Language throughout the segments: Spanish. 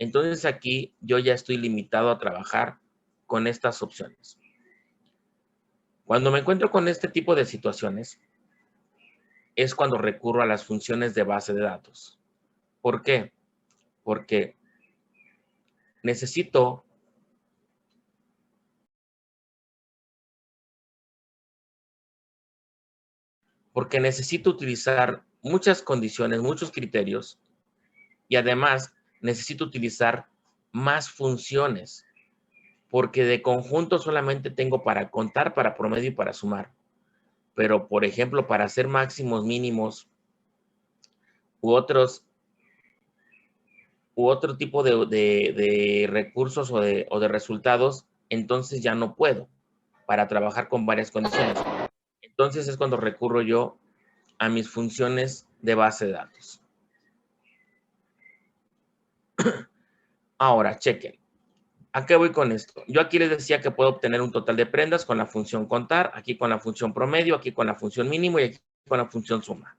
Entonces aquí yo ya estoy limitado a trabajar con estas opciones. Cuando me encuentro con este tipo de situaciones, es cuando recurro a las funciones de base de datos. ¿Por qué? Porque necesito utilizar muchas condiciones, muchos criterios, y además necesito utilizar más funciones, porque de conjunto solamente tengo para contar, para promedio y para sumar. Pero, por ejemplo, para hacer máximos, mínimos u otro tipo de recursos o de resultados, entonces ya no puedo para trabajar con varias condiciones. Entonces es cuando recurro yo a mis funciones de base de datos. Ahora, chequen. ¿A qué voy con esto? Yo aquí les decía que puedo obtener un total de prendas con la función contar, aquí con la función promedio, aquí con la función mínimo y aquí con la función suma.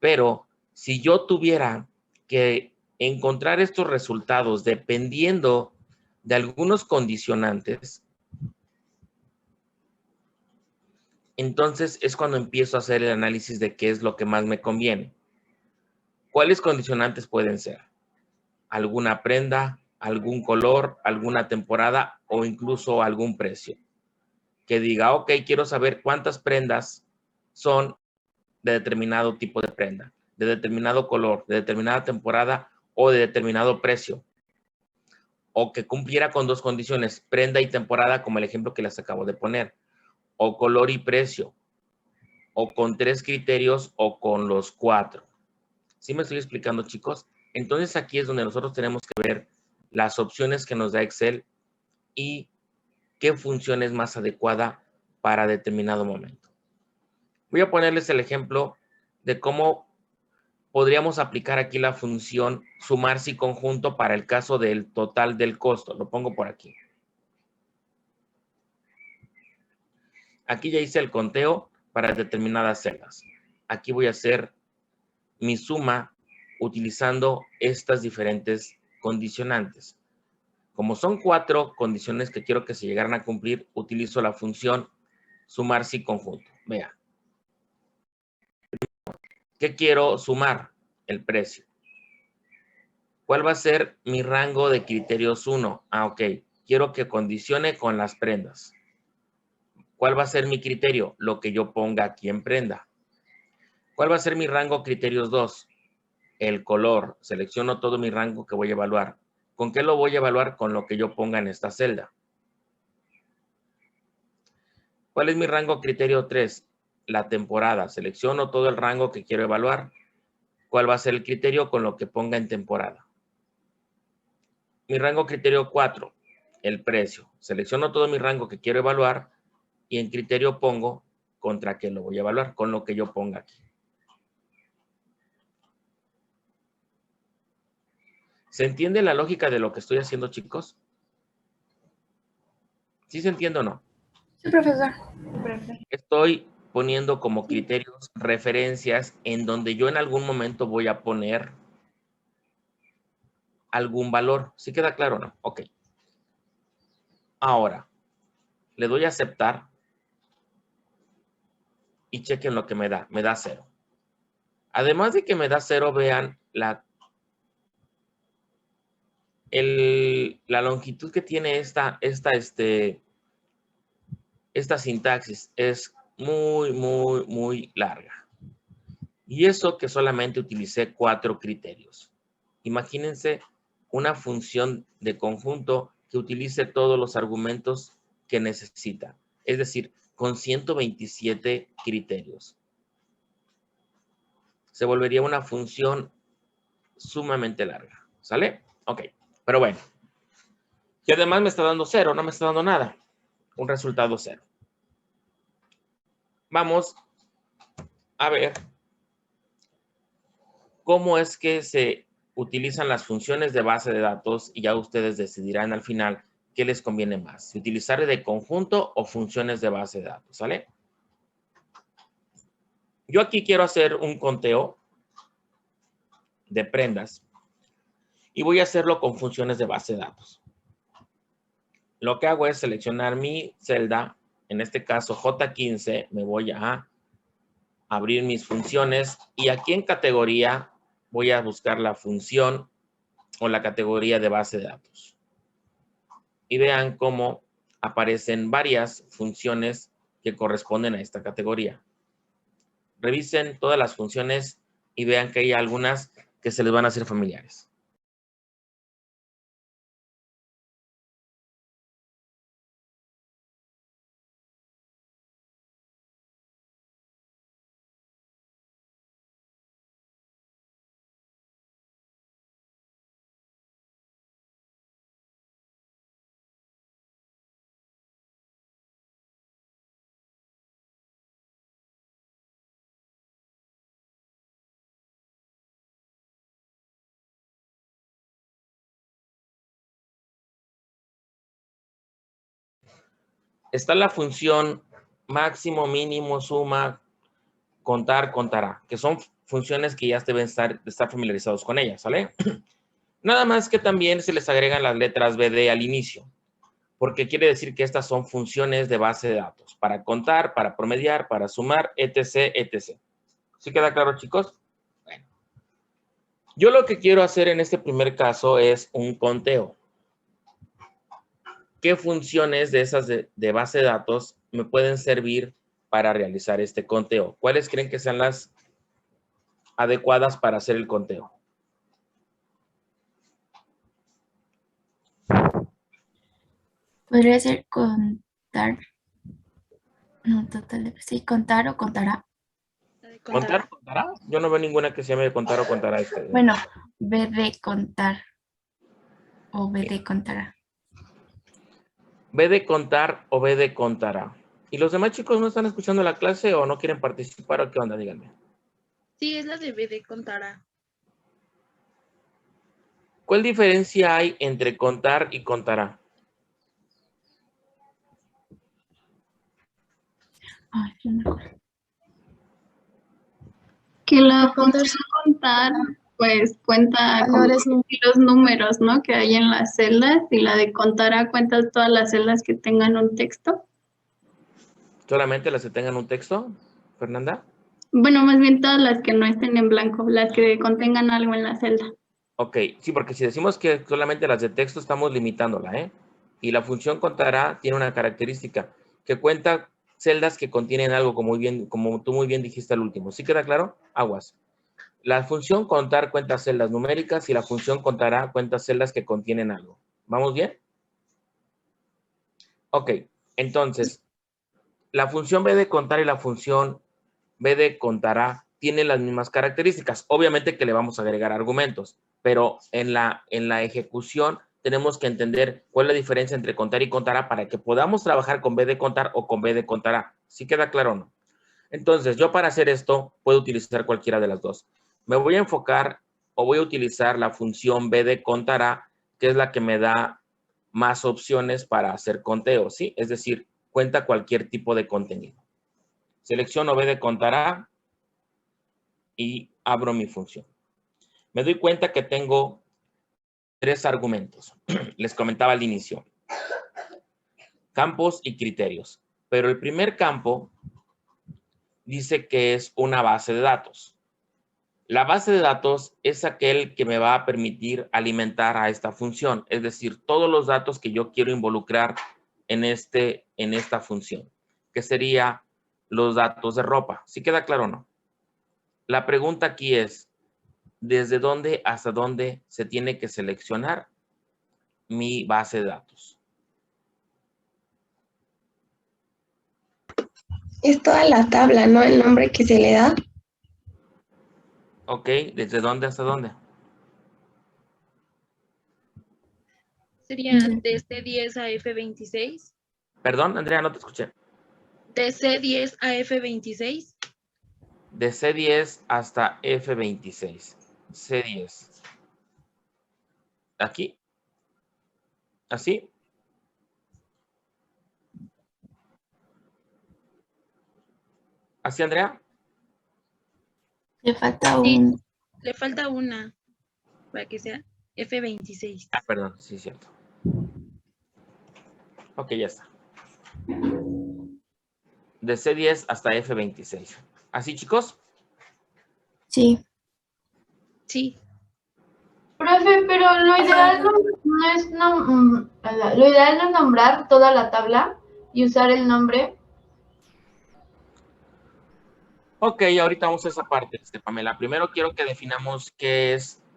Pero si yo tuviera que encontrar estos resultados dependiendo de algunos condicionantes, entonces es cuando empiezo a hacer el análisis de qué es lo que más me conviene. ¿Cuáles condicionantes pueden ser? Alguna prenda, algún color, alguna temporada o incluso algún precio. Que diga, ok, quiero saber cuántas prendas son de determinado tipo de prenda, de determinado color, de determinada temporada o de determinado precio. O que cumpliera con dos condiciones, prenda y temporada, como el ejemplo que les acabo de poner, o color y precio, o con 3 criterios o con los 4. ¿Sí me estoy explicando, chicos? Entonces aquí es donde nosotros tenemos que ver las opciones que nos da Excel y qué función es más adecuada para determinado momento. Voy a ponerles el ejemplo de cómo podríamos aplicar aquí la función sumar si conjunto para el caso del total del costo. Lo pongo por aquí. Aquí ya hice el conteo para determinadas celdas. Aquí voy a hacer mi suma utilizando estas diferentes condicionantes. Como son 4 condiciones que quiero que se llegaran a cumplir, utilizo la función sumar si conjunto. Vea. ¿Qué quiero sumar? El precio. ¿Cuál va a ser mi rango de criterios 1? Ok. Quiero que condicione con las prendas. ¿Cuál va a ser mi criterio? Lo que yo ponga aquí en prenda. ¿Cuál va a ser mi rango criterios 2? El color. Selecciono todo mi rango que voy a evaluar. ¿Con qué lo voy a evaluar? Con lo que yo ponga en esta celda. ¿Cuál es mi rango criterio 3? La temporada. Selecciono todo el rango que quiero evaluar. ¿Cuál va a ser el criterio? Con lo que ponga en temporada. Mi rango criterio 4, el precio. Selecciono todo mi rango que quiero evaluar y en criterio pongo contra qué lo voy a evaluar, con lo que yo ponga aquí. ¿Se entiende la lógica de lo que estoy haciendo, chicos? ¿Sí se entiende o no? Sí, profesor. Estoy poniendo como criterios referencias en donde yo en algún momento voy a poner algún valor. ¿Sí queda claro o no? Ok. Ahora, le doy a aceptar y chequen lo que me da. Me da 0. Además de que me da 0, vean la longitud que tiene esta sintaxis es muy larga. Y eso que solamente utilicé 4 criterios. Imagínense una función de conjunto que utilice todos los argumentos que necesita. Es decir, con 127 criterios. Se volvería una función sumamente larga. ¿Sale? Ok. Pero bueno. Y además me está dando 0, no me está dando nada. Un resultado 0. Vamos a ver cómo es que se utilizan las funciones de base de datos y ya ustedes decidirán al final qué les conviene más, si utilizar de conjunto o funciones de base de datos, ¿sale? Yo aquí quiero hacer un conteo de prendas y voy a hacerlo con funciones de base de datos. Lo que hago es seleccionar mi celda, en este caso J15, me voy a abrir mis funciones y aquí en categoría voy a buscar la función o la categoría de base de datos. Y vean cómo aparecen varias funciones que corresponden a esta categoría. Revisen todas las funciones y vean que hay algunas que se les van a hacer familiares. Está la función máximo, mínimo, suma, contar, contará, que son funciones que ya deben estar familiarizados con ellas, ¿sale? Nada más que también se les agregan las letras BD al inicio, porque quiere decir que estas son funciones de base de datos, para contar, para promediar, para sumar, etc., etc. ¿Sí queda claro, chicos? Bueno. Yo lo que quiero hacer en este primer caso es un conteo. ¿Qué funciones de esas de base de datos me pueden servir para realizar este conteo? ¿Cuáles creen que sean las adecuadas para hacer el conteo? Podría ser contar. No, total. Sí, contar o contará. ¿Contar o contará? Yo no veo ninguna que se llame contar o contará. Bueno, B de contar o B de contará. ¿B de contar o B de contará? ¿Y los demás chicos no están escuchando la clase o no quieren participar o qué onda? Díganme. Sí, es la de B de contará. ¿Cuál diferencia hay entre contar y contará? Ay, yo no me acuerdo. Que la función contar, pues cuenta como los números, ¿no? Que hay en las celdas, y la de contará cuenta todas las celdas que tengan un texto. ¿Solamente las que tengan un texto, Fernanda? Bueno, más bien todas las que no estén en blanco, las que contengan algo en la celda. Ok, sí, porque si decimos que solamente las de texto estamos limitándola, ¿eh? Y la función contará tiene una característica, que cuenta celdas que contienen algo, como tú muy bien dijiste al último. ¿Sí queda claro? Aguas. La función contar cuenta celdas numéricas y la función contará cuenta celdas que contienen algo. ¿Vamos bien? Ok, entonces, la función B de contar y la función B de contará tienen las mismas características. Obviamente que le vamos a agregar argumentos, pero en la ejecución tenemos que entender cuál es la diferencia entre contar y contará para que podamos trabajar con B de contar o con B de contará. ¿Sí queda claro o no? Entonces, yo para hacer esto puedo utilizar cualquiera de las dos. Me voy a enfocar o voy a utilizar la función B de contará, que es la que me da más opciones para hacer conteo, ¿sí? Es decir, cuenta cualquier tipo de contenido. Selecciono B de contará y abro mi función. Me doy cuenta que tengo 3 argumentos. Les comentaba al inicio. Campos y criterios. Pero el primer campo dice que es una base de datos. La base de datos es aquel que me va a permitir alimentar a esta función, es decir, todos los datos que yo quiero involucrar en esta función, que sería los datos de ropa. ¿Sí queda claro o no? La pregunta aquí es, ¿desde dónde hasta dónde se tiene que seleccionar mi base de datos? Es toda la tabla, ¿no? El nombre que se le da. Ok, ¿desde dónde hasta dónde? Sería de C10 a F26. Perdón, Andrea, no te escuché. De C10 a F26. De C10 hasta F26. C10. ¿Aquí? ¿Así? ¿Así, Andrea? Le falta Sí, un. le falta una para que sea. F26. Ah, perdón, sí, cierto. Ok, ya está. De C10 hasta F26. ¿Así, chicos? Sí. Sí, Profe, pero lo ideal lo ideal no es nombrar toda la tabla y usar el nombre. Ok, ahorita vamos a esa parte, Pamela. Primero quiero que definamos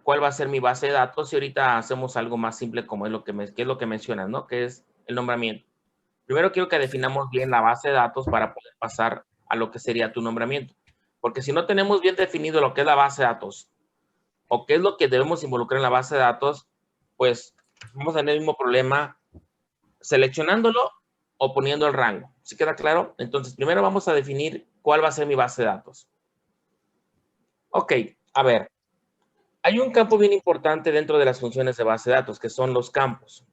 cuál va a ser mi base de datos y ahorita hacemos algo más simple como es que es lo que mencionas, ¿no? Que es el nombramiento. Primero quiero que definamos bien la base de datos para poder pasar a lo que sería tu nombramiento. Porque si no tenemos bien definido lo que es la base de datos o qué es lo que debemos involucrar en la base de datos, pues vamos a tener el mismo problema seleccionándolo o poniendo el rango. ¿Sí queda claro? Entonces, primero vamos a definir cuál va a ser mi base de datos. Ok, a ver. Hay un campo bien importante dentro de las funciones de base de datos, que son los campos.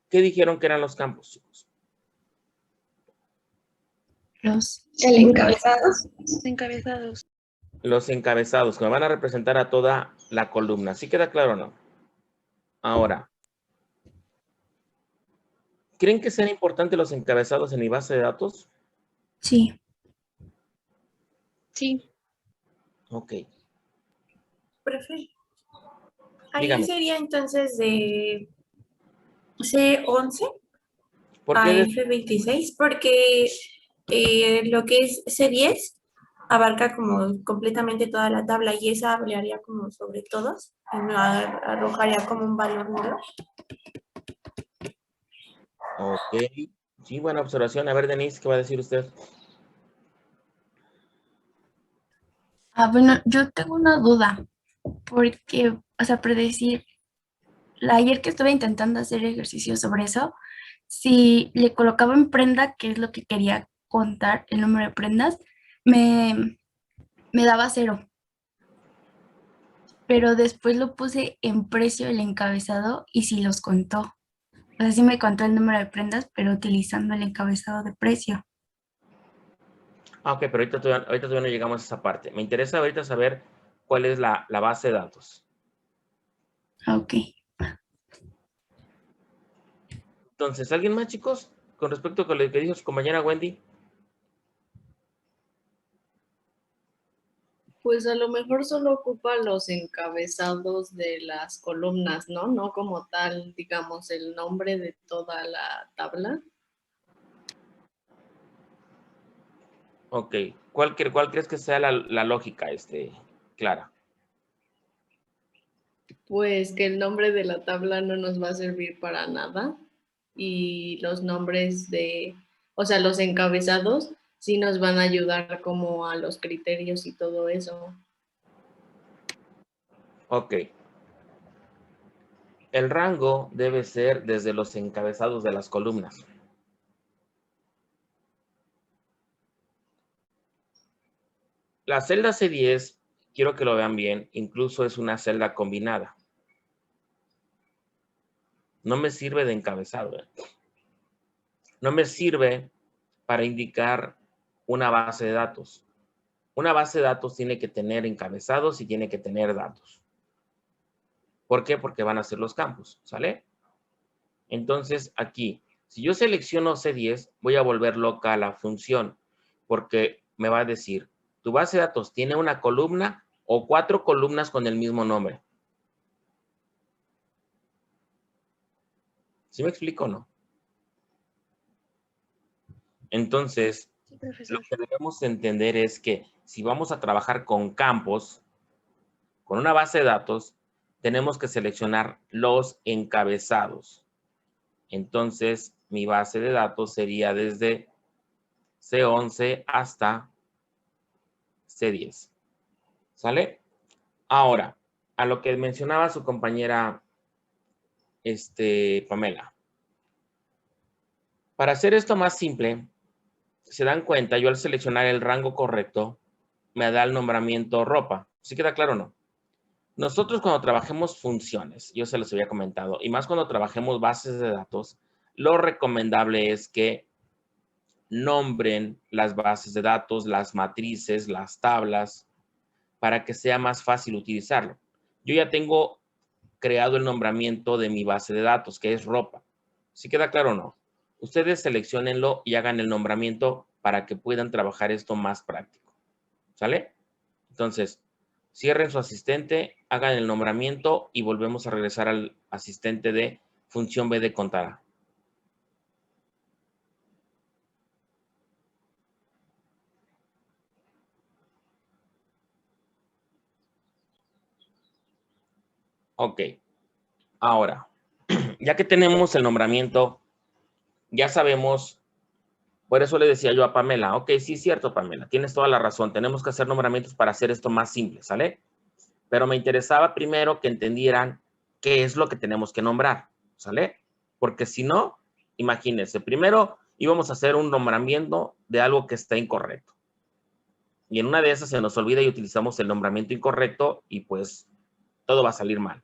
¿Qué dijeron que eran los campos, chicos? El encabezado. los encabezados. Los encabezados, que me van a representar a toda la columna. ¿Sí queda claro o no? Ahora, ¿creen que sean importantes los encabezados en mi base de datos? Sí. Sí, Ok, Profe, ahí dígame. sería entonces de C11 ¿Por a qué? F26, porque lo que es C10 abarca como completamente toda la tabla y esa hablaría como sobre todos y me arrojaría como un valor nulo. Ok, sí, buena observación. A ver, Denise, ¿qué va a decir usted? Bueno, yo tengo una duda, porque, o sea, predecir, ayer que estuve intentando hacer ejercicio sobre eso, si le colocaba en prenda, que es lo que quería contar, el número de prendas, me daba 0. Pero después lo puse en precio el encabezado y sí los contó. O sea, sí me contó el número de prendas, pero utilizando el encabezado de precio. Ah, ok, pero ahorita todavía no llegamos a esa parte. Me interesa ahorita saber cuál es la base de datos. Ok. Entonces, ¿alguien más, chicos? Con respecto a lo que dijo su compañera Wendy. Pues a lo mejor solo ocupa los encabezados de las columnas, ¿no? No como tal, digamos, el nombre de toda la tabla. Ok, ¿cuál crees que sea la lógica, Clara? Pues que el nombre de la tabla no nos va a servir para nada y los nombres o sea, los encabezados sí nos van a ayudar como a los criterios y todo eso. Ok. El rango debe ser desde los encabezados de las columnas. La celda C10, quiero que lo vean bien, incluso es una celda combinada. No me sirve de encabezado. No me sirve para indicar una base de datos. Una base de datos tiene que tener encabezados y tiene que tener datos. ¿Por qué? Porque van a ser los campos, ¿sale? Entonces, aquí, si yo selecciono C10, voy a volver loca a la función, porque me va a decir, tu base de datos tiene una columna o 4 columnas con el mismo nombre. ¿Sí me explico o no? Entonces, sí, lo profesor. que debemos entender es que si vamos a trabajar con campos, con una base de datos, tenemos que seleccionar los encabezados. Entonces, mi base de datos sería desde C11 hasta C10. ¿Sale? Ahora, a lo que mencionaba su compañera Pamela. Para hacer esto más simple, se dan cuenta, yo al seleccionar el rango correcto, me da el nombramiento ropa. ¿Sí queda claro o no? Nosotros cuando trabajemos funciones, yo se los había comentado, y más cuando trabajemos bases de datos, lo recomendable es que nombren las bases de datos, las matrices, las tablas, para que sea más fácil utilizarlo. Yo ya tengo creado el nombramiento de mi base de datos, que es ropa. ¿Sí queda claro o no? Ustedes selecciónenlo y hagan el nombramiento para que puedan trabajar esto más práctico. ¿Sale? Entonces, cierren su asistente, hagan el nombramiento y volvemos a regresar al asistente de función B de contará. Ok. Ahora, ya que tenemos el nombramiento, ya sabemos, por eso le decía yo a Pamela, ok, sí es cierto, Pamela, tienes toda la razón, tenemos que hacer nombramientos para hacer esto más simple, ¿sale? Pero me interesaba primero que entendieran qué es lo que tenemos que nombrar, ¿sale? Porque si no, imagínense, primero íbamos a hacer un nombramiento de algo que está incorrecto. Y en una de esas se nos olvida y utilizamos el nombramiento incorrecto y pues todo va a salir mal.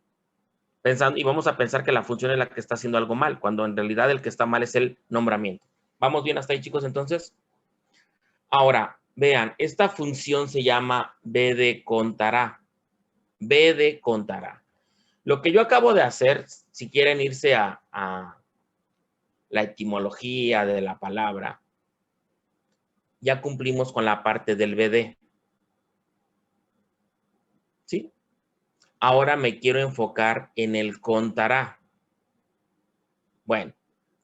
Pensando, y vamos a pensar que la función es la que está haciendo algo mal, cuando en realidad el que está mal es el nombramiento. ¿Vamos bien hasta ahí, chicos, entonces? Ahora, vean, esta función se llama B de contará. B de contará. Lo que yo acabo de hacer, si quieren irse a la etimología de la palabra, ya cumplimos con la parte del BD. ¿Sí? Ahora me quiero enfocar en el contará. Bueno,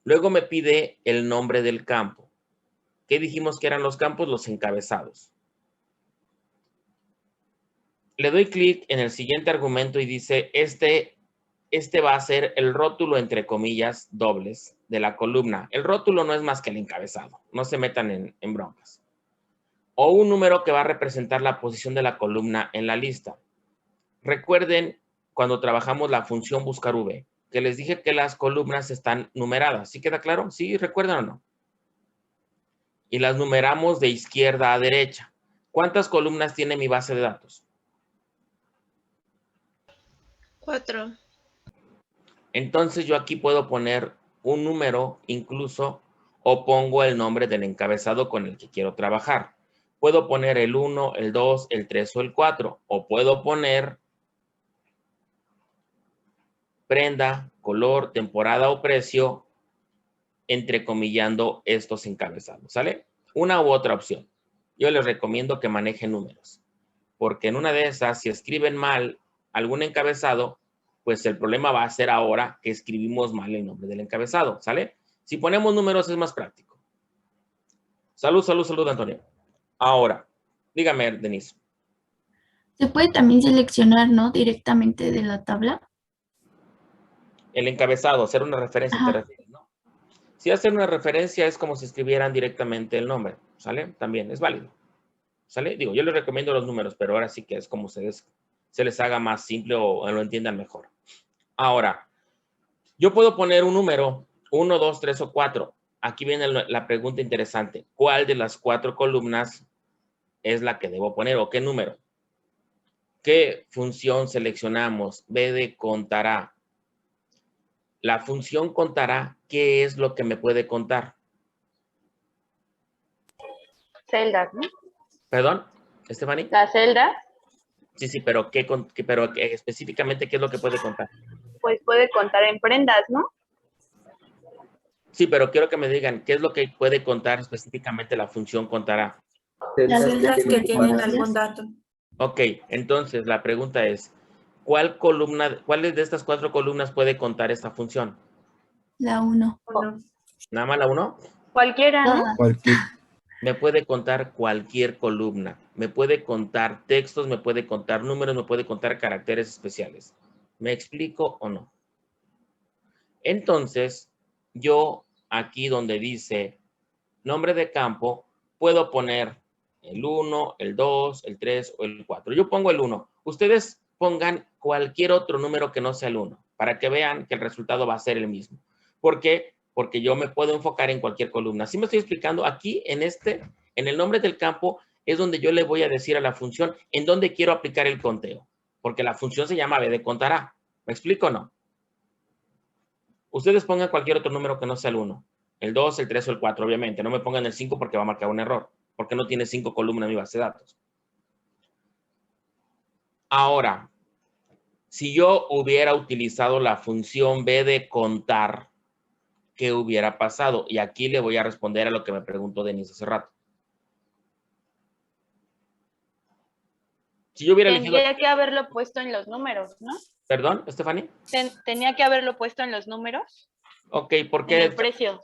luego me pide el nombre del campo. ¿Qué dijimos que eran los campos? Los encabezados. Le doy clic en el siguiente argumento y dice, este va a ser el rótulo, entre comillas, dobles de la columna. El rótulo no es más que el encabezado. No se metan en broncas. O un número que va a representar la posición de la columna en la lista. Recuerden cuando trabajamos la función buscar V, que les dije que las columnas están numeradas. ¿Sí queda claro? ¿Sí? ¿Recuerdan o no? Y las numeramos de izquierda a derecha. ¿Cuántas columnas tiene mi base de datos? 4. Entonces yo aquí puedo poner un número incluso o pongo el nombre del encabezado con el que quiero trabajar. Puedo poner el 1, el 2, el 3 o el 4. O puedo poner prenda, color, temporada o precio, entrecomillando estos encabezados, ¿sale? Una u otra opción. Yo les recomiendo que manejen números, porque en una de esas, si escriben mal algún encabezado, pues el problema va a ser ahora que escribimos mal el nombre del encabezado, ¿sale? Si ponemos números es más práctico. Salud, salud, salud, Antonio. Ahora, dígame, Denise. Se puede también seleccionar, ¿no? Directamente de la tabla. El encabezado, hacer una referencia, Ajá. te refieres, ¿no? Si hacer una referencia es como si escribieran directamente el nombre, ¿sale? También es válido, ¿sale? Digo, yo les recomiendo los números, pero ahora sí que es como se les haga más simple o lo entiendan mejor. Ahora, yo puedo poner un número, 1, 2, 3 o 4. Aquí viene la pregunta interesante. ¿Cuál de las 4 columnas es la que debo poner o qué número? ¿Qué función seleccionamos? B de contará. La función contará, ¿qué es lo que me puede contar? Celdas, ¿no? ¿Perdón, Stephanie? Las celdas, Sí, pero específicamente, ¿qué es lo que puede contar? pues puede contar en prendas, ¿no? Sí, pero quiero que me digan, ¿qué es lo que puede contar específicamente la función contará? Las Celdas que tienen columnas. algún dato. Ok, entonces la pregunta es, ¿cuáles de estas 4 columnas puede contar esta función? La 1. ¿O no? ¿Nada más la 1? Cualquiera, ¿no? Me puede contar cualquier columna. Me puede contar textos, me puede contar números, me puede contar caracteres especiales. ¿Me explico o no? Entonces, yo aquí donde dice nombre de campo, puedo poner el 1, el 2, el 3 o el 4. Yo pongo el 1. Ustedes pongan cualquier otro número que no sea el 1 para que vean que el resultado va a ser el mismo. ¿Por qué? Porque yo me puedo enfocar en cualquier columna. ¿Sí me estoy explicando? Aquí en el nombre del campo es donde yo le voy a decir a la función en dónde quiero aplicar el conteo. Porque la función se llama B de contará. ¿Me explico o no? Ustedes pongan cualquier otro número que no sea el 1. El 2, el 3 o el 4, obviamente. No me pongan el 5 porque va a marcar un error. Porque no tiene 5 columnas en mi base de datos. Ahora, Si yo hubiera utilizado la función B de contar, ¿qué hubiera pasado? Y aquí le voy a responder a lo que me preguntó Denise hace rato. Si yo hubiera elegido... Tendría que haberlo puesto en los números, ¿no? ¿Perdón, Stephanie? Tenía que haberlo puesto en los números. Ok, ¿por En qué? el precio.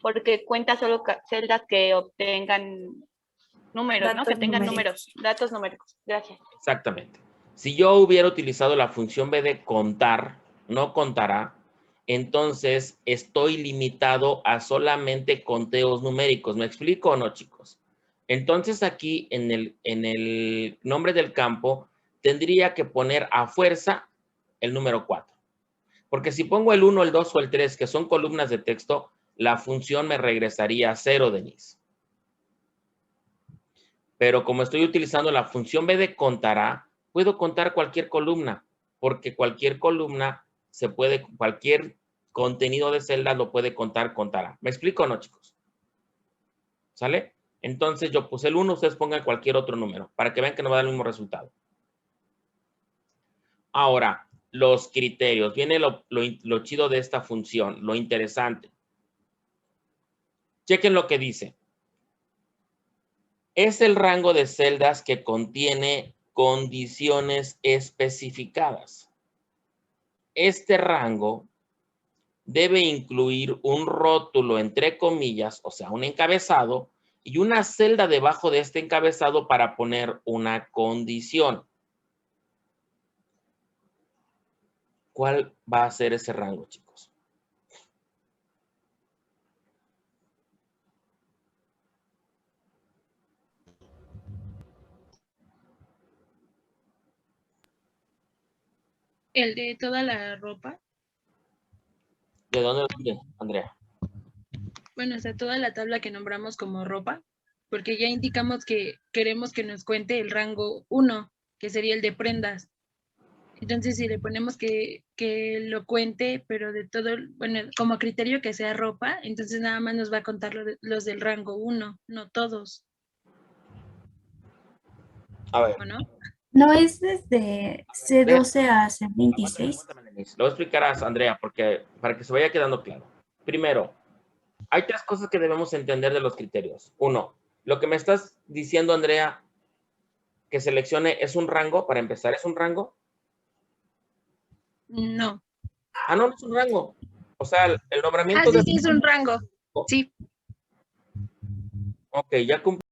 Porque cuenta solo celdas que obtengan números, ¿no? Que tengan números, datos numéricos. Gracias. Exactamente. Si yo hubiera utilizado la función B de contar, no contará, entonces estoy limitado a solamente conteos numéricos. ¿Me explico o no, chicos? Entonces aquí en el nombre del campo tendría que poner a fuerza el número 4. Porque si pongo el 1, el 2 o el 3, que son columnas de texto, la función me regresaría a 0, Denise. Pero como estoy utilizando la función B de contará, puedo contar cualquier columna, porque cualquier columna se puede, cualquier contenido de celda lo puede contar, contará. ¿Me explico o no, chicos? ¿Sale? Entonces yo puse el 1, ustedes pongan cualquier otro número, para que vean que no va a dar el mismo resultado. Ahora, los criterios. Viene lo chido de esta función, lo interesante. Chequen lo que dice. Es el rango de celdas que contiene condiciones especificadas. Este rango debe incluir un rótulo entre comillas, o sea, un encabezado, y una celda debajo de este encabezado para poner una condición. ¿Cuál va a ser ese rango, chicos? El de toda la ropa. ¿De dónde, Andrea? Bueno, o sea, toda la tabla que nombramos como ropa, porque ya indicamos que queremos que nos cuente el rango 1, que sería el de prendas. Entonces, si le ponemos que lo cuente, pero de todo, bueno, como criterio que sea ropa, entonces nada más nos va a contar los del rango 1, no todos. A ver. ¿O no? ¿No es desde C12 a C26? Lo voy a explicar a Andrea porque, para que se vaya quedando claro. Primero, hay 3 cosas que debemos entender de los criterios. 1, lo que me estás diciendo, Andrea, que seleccione es un rango, para empezar, ¿es un rango? No. Ah, no, no es un rango. O sea, el nombramiento sí, es un rango. Sí. Ok, ya cumplí.